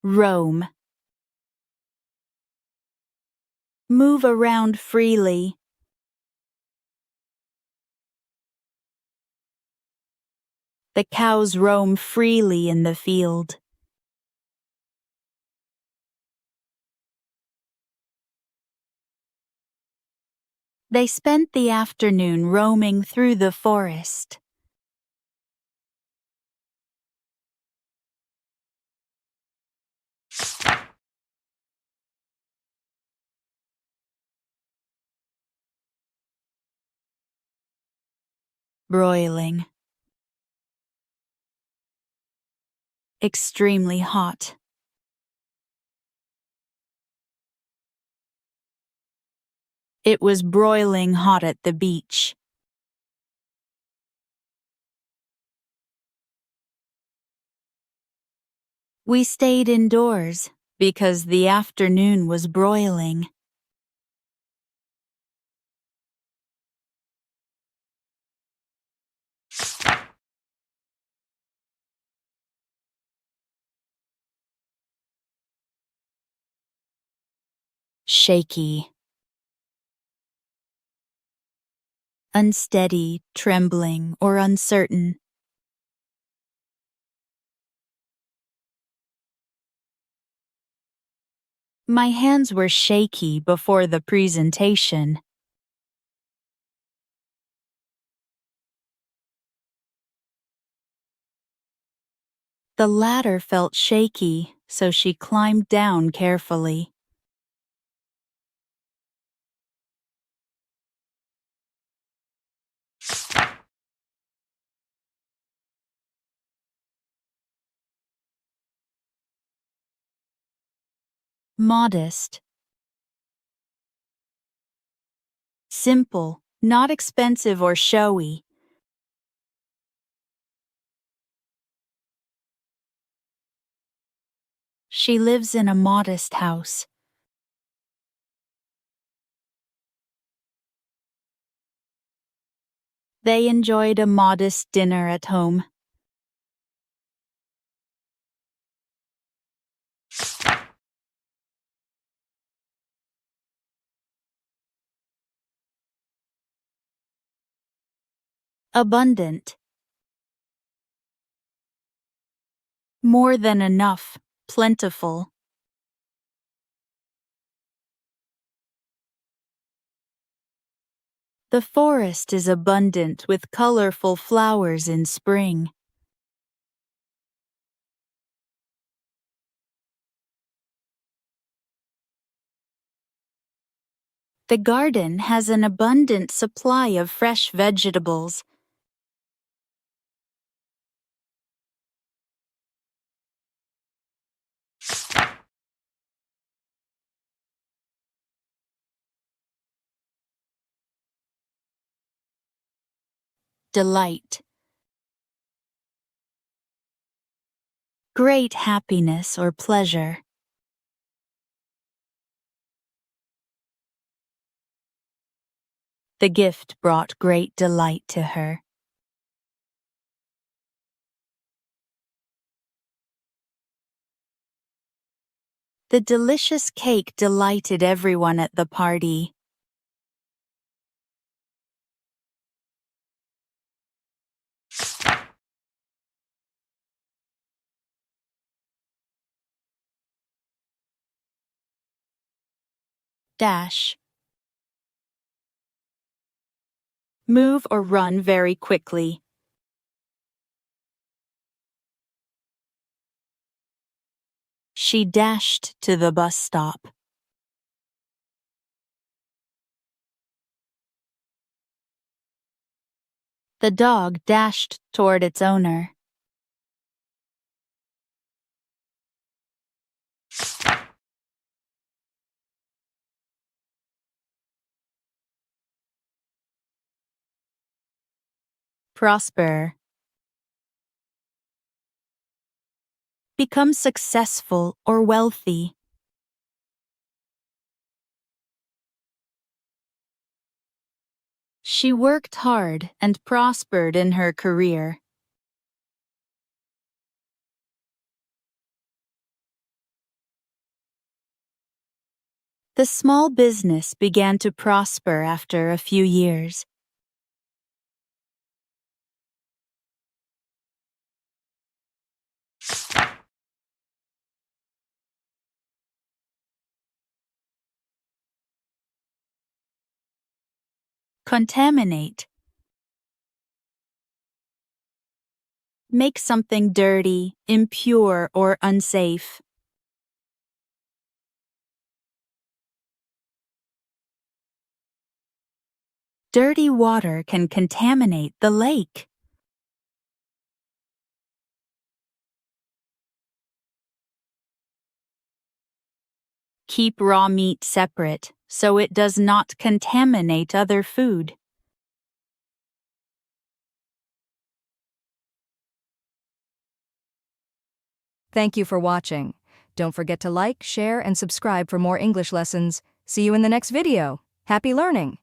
Roam. Move around freely. The cows roam freely in the field. They spent the afternoon roaming through the forest. Broiling. Extremely hot. It was broiling hot at the beach. We stayed indoors because the afternoon was broiling. Shaky. Unsteady, trembling, or uncertain. My hands were shaky before the presentation. The ladder felt shaky, so she climbed down carefully. Modest. Simple, not expensive or showy. She lives in a modest house. They enjoyed a modest dinner at home. Abundant. More than enough, plentiful. The forest is abundant with colorful flowers in spring. The garden has an abundant supply of fresh vegetables. Delight. Great happiness or pleasure. The gift brought great delight to her. The delicious cake delighted everyone at the party. Dash. Move or run very quickly. She dashed to the bus stop. The dog dashed toward its owner. Prosper. Become successful or wealthy. She worked hard and prospered in her career. The small business began to prosper after a few years. Contaminate. Make something dirty, impure, or unsafe. Dirty water can contaminate the lake. Keep raw meat separate so it does not contaminate other food. Thank you for watching. Don't forget to like, share, and subscribe for more English lessons. See you in the next video. Happy learning!